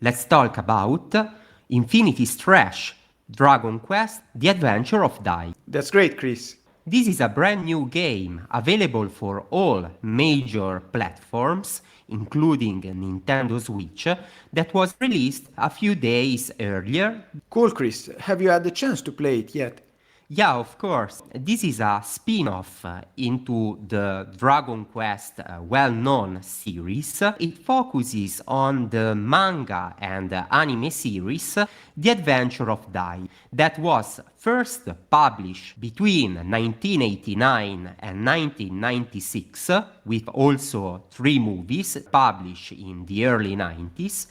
Let's talk about Infinity Strash, Dragon Quest, The Adventure of Dai. That's great, Cris. This is a brand new game available for all major platforms, including Nintendo Switch, that was released a few days earlier. Cool, Cris. Have you had the chance to play it yet? Yeah, of course. This is a spin-off into the Dragon Quest well-known series. It focuses on the manga and anime series The Adventure of Dai, that was first published between 1989 and 1996, with also 3 movies published in the early 90s.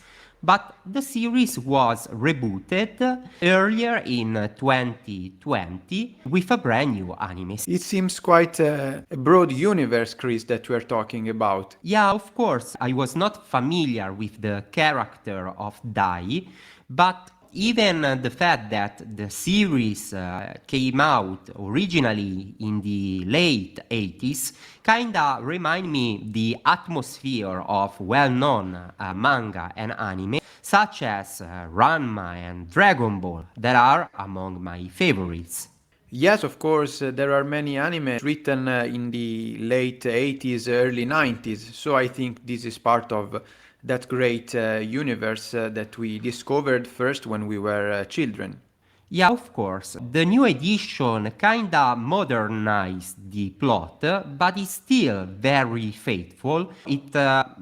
But the series was rebooted earlier in 2020 with a brand new anime. It seems quite a broad universe, Cris, that we're talking about. Yeah, of course, I was not familiar with the character of Dai, but even the fact that the series came out originally in the late 80s kinda remind me the atmosphere of well-known manga and anime such as Ranma and Dragon Ball that are among my favorites. Yes, of course, there are many anime written in the late 80s, early 90s, so I think this is part of that great universe that we discovered first when we were children. Yeah, of course. The new edition kinda modernized the plot, but is still very faithful. It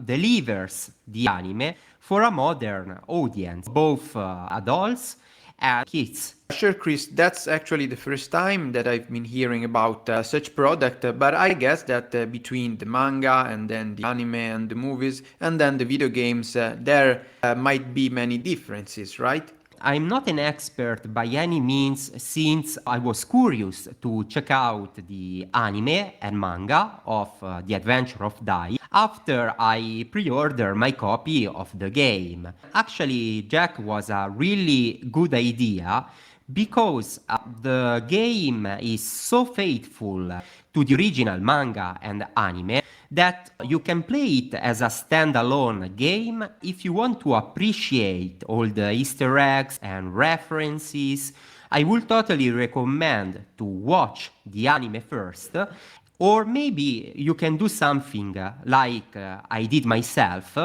delivers the anime for a modern audience, both adults and kids. Sure, Cris, that's actually the first time that I've been hearing about such product, but I guess that between the manga and then the anime and the movies and then the video games, there might be many differences, right? I'm not an expert by any means since I was curious to check out the anime and manga of The Adventure of Dai after I pre-ordered my copy of the game. Actually, Jack was a really good idea because the game is so faithful to the original manga and anime that you can play it as a standalone game if you want to appreciate all the Easter eggs and references. I would totally recommend to watch the anime first, or maybe you can do something like I did myself,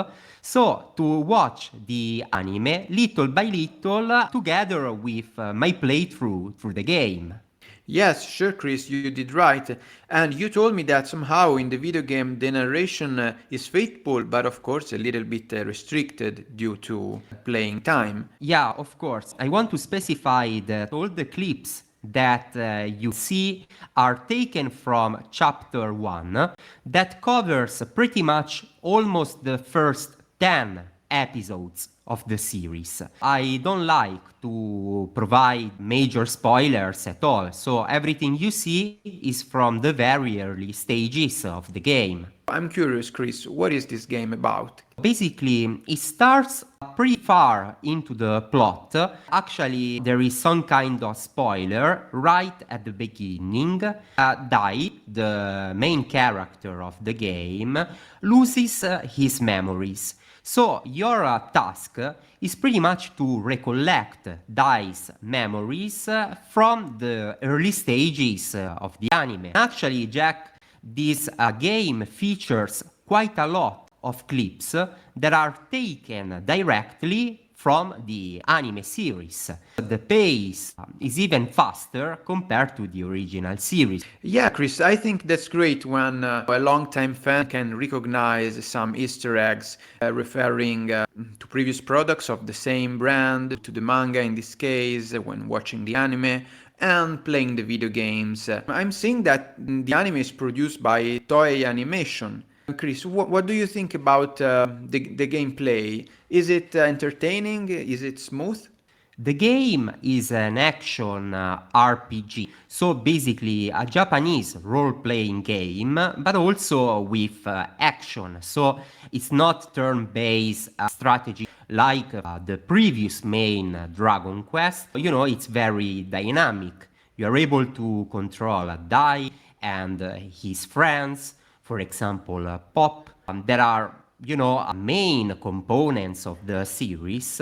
so to watch the anime little by little together with my playthrough through the game. Yes, sure, Cris, you did right. And you told me that somehow in the video game the narration is faithful, but of course a little bit restricted due to playing time. Yeah, of course. I want to specify that all the clips that you see are taken from chapter 1 that covers pretty much almost the first 10 episodes of the series. I don't like to provide major spoilers at all, so everything you see is from the very early stages of the game. I'm curious, Cris, what is this game about? Basically, it starts pretty far into the plot. Actually, there is some kind of spoiler right at the beginning. Dai, the main character of the game, loses his memories. So your task is pretty much to recollect Dai's memories from the early stages of the anime. Actually, Jack, this game features quite a lot of clips that are taken directly from the anime series. The pace is even faster compared to the original series. Yeah, Cris, I think that's great when a longtime fan can recognize some Easter eggs referring to previous products of the same brand, to the manga in this case, when watching the anime, and playing the video games. I'm seeing that the anime is produced by Toei Animation. Cris, what do you think about the gameplay? Is it entertaining? Is it smooth? The game is an action RPG, so basically a Japanese role-playing game, but also with action. So it's not turn-based strategy like the previous main Dragon Quest. You know, it's very dynamic. You are able to control Dai and his friends, for example, Pop. There are main components of the series,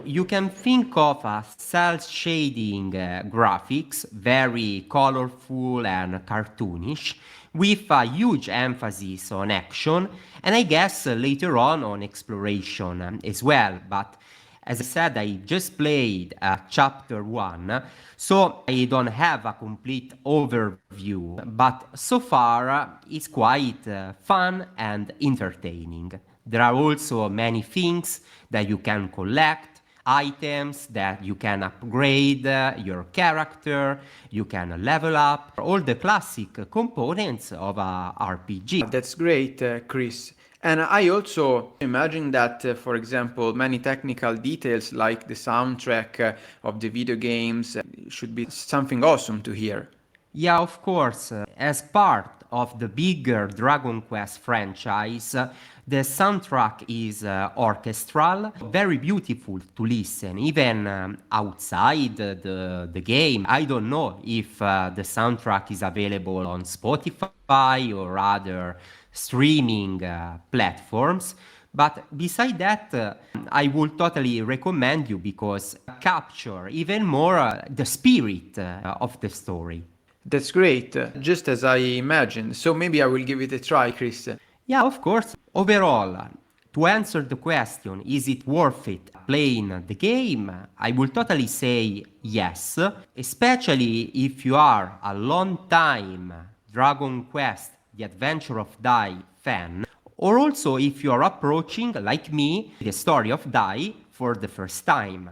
you can think of a cel-shading graphics, very colorful and cartoonish, with a huge emphasis on action, and I guess later on exploration as well. But as I said, I just played chapter 1, so I don't have a complete overview, but so far it's quite fun and entertaining. There are also many things that you can collect, items that you can upgrade your character, you can level up, all the classic components of a RPG. That's great, Chris. And I also imagine that, for example, many technical details like the soundtrack of the video games should be something awesome to hear. Yeah, of course. As part of the bigger Dragon Quest franchise, the soundtrack is orchestral, very beautiful to listen, even outside the game. I don't know if the soundtrack is available on Spotify or other streaming platforms. But beside that, I would totally recommend you because capture even more the spirit of the story. That's great, just as I imagined. So maybe I will give it a try, Chris. Yeah, of course. Overall, to answer the question, is it worth it playing the game? I will totally say yes, especially if you are a long time Dragon Quest, The Adventure of Dai fan, or also if you are approaching, like me, the story of Dai for the first time.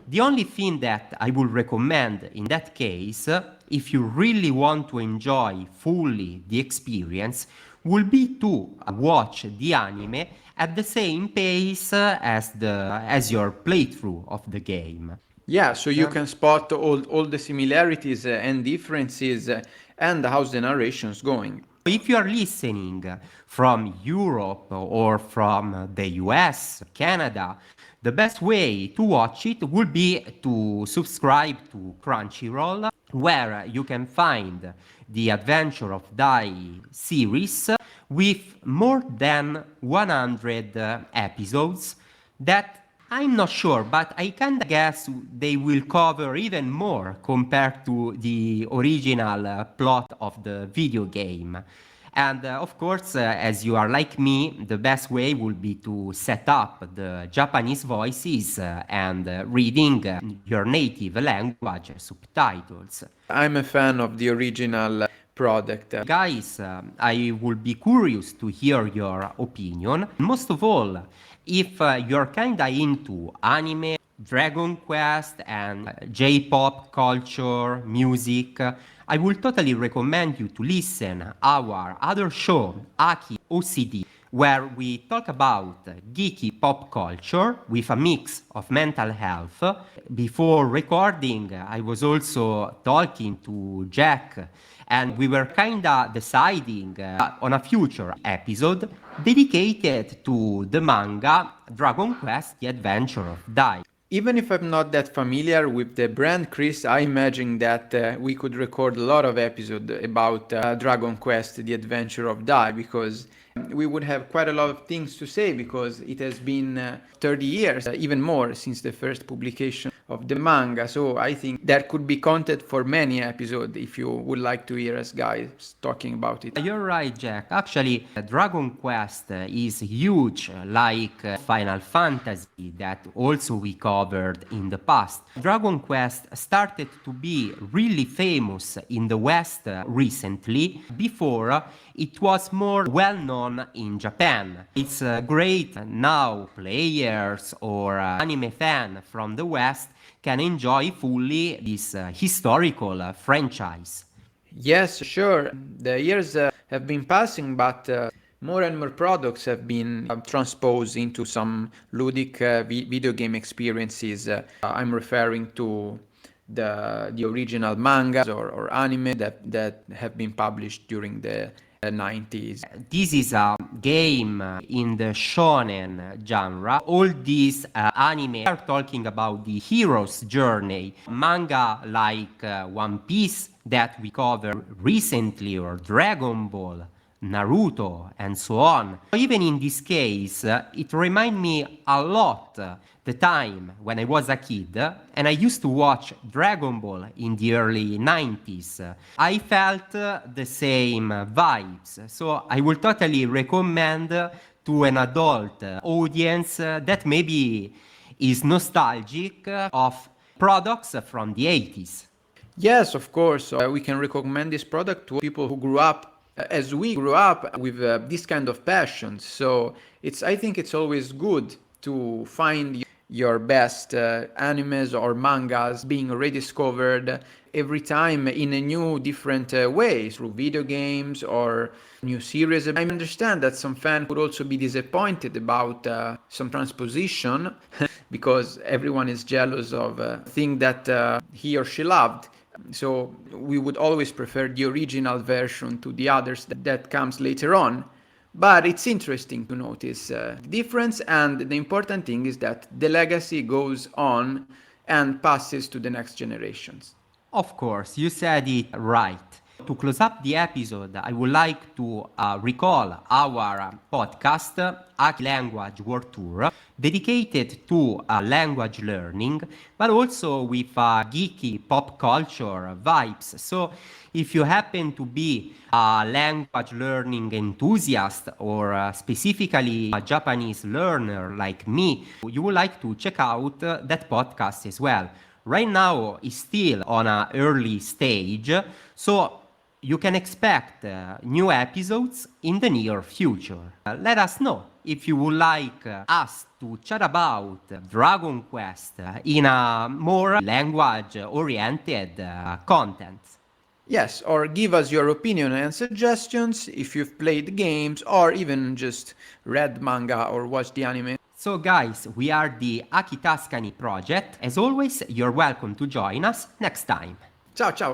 The only thing that I would recommend in that case, if you really want to enjoy fully the experience, will be to watch the anime at the same pace as your playthrough of the game. Yeah, so you can spot all the similarities and differences and how's the narration's going. If you are listening from Europe or from the US, Canada, the best way to watch it would be to subscribe to Crunchyroll, where you can find the Adventure of Dai series with more than 100 episodes that I'm not sure, but I can guess they will cover even more compared to the original plot of the video game. And of course, as you are like me, the best way would be to set up the Japanese voices and reading your native language subtitles. I'm a fan of the original product. Guys, I would be curious to hear your opinion. Most of all, if you're kinda into anime, Dragon Quest, and J-pop culture, music, I would totally recommend you to listen our other show, AkiOCD, where we talk about geeky pop culture with a mix of mental health. Before recording, I was also talking to Jack, and we were kinda deciding on a future episode dedicated to the manga Dragon Quest: The Adventure of Dai. Even if I'm not that familiar with the brand, Chris, I imagine that we could record a lot of episodes about Dragon Quest: The Adventure of Dai, because we would have quite a lot of things to say, because it has been 30 years, even more, since the first publication of the manga. So I think there could be content for many episodes if you would like to hear us guys talking about it. You're right, Jack. Actually, Dragon Quest is huge, like Final Fantasy, that also we covered in the past. Dragon Quest started to be really famous in the West recently. Before, it was more well known in Japan. It's great now players or anime fan from the West can enjoy fully this historical franchise. Yes, sure. The years have been passing, but more and more products have been transposed into some ludic video game experiences. I'm referring to the original mangas or anime that have been published during the 90s. This is a game in the shonen genre. All these anime are talking about the hero's journey. Manga like One Piece that we covered recently, or Dragon Ball, Naruto, and so on. Even in this case, it reminds me a lot the time when I was a kid and I used to watch Dragon Ball in the early 90s. I felt the same vibes, so I would totally recommend to an adult audience that maybe is nostalgic of products from the 80s. Yes, of course. We can recommend this product to people who grew up as we grew up with this kind of passion. So I think it's always good to find your best animes or mangas being rediscovered every time in a new, different way through video games or new series. I understand that some fans could also be disappointed about some transposition because everyone is jealous of a thing that he or she loved. So we would always prefer the original version to the others that comes later on. But it's interesting to notice the difference, and the important thing is that the legacy goes on and passes to the next generations. Of course, you said it right. To close up the episode, I would like to recall our podcast, AkiLanguage World Tour, dedicated to language learning, but also with geeky pop culture vibes. So if you happen to be a language learning enthusiast or specifically a Japanese learner like me, you would like to check out that podcast as well. Right now it's still on an early stage, so you can expect new episodes in the near future. Let us know if you would like us to chat about Dragon Quest in a more language-oriented content. Yes, or give us your opinion and suggestions if you've played games or even just read manga or watched the anime. So guys, we are the Aki Tuscany Project. As always, you're welcome to join us next time. Ciao ciao!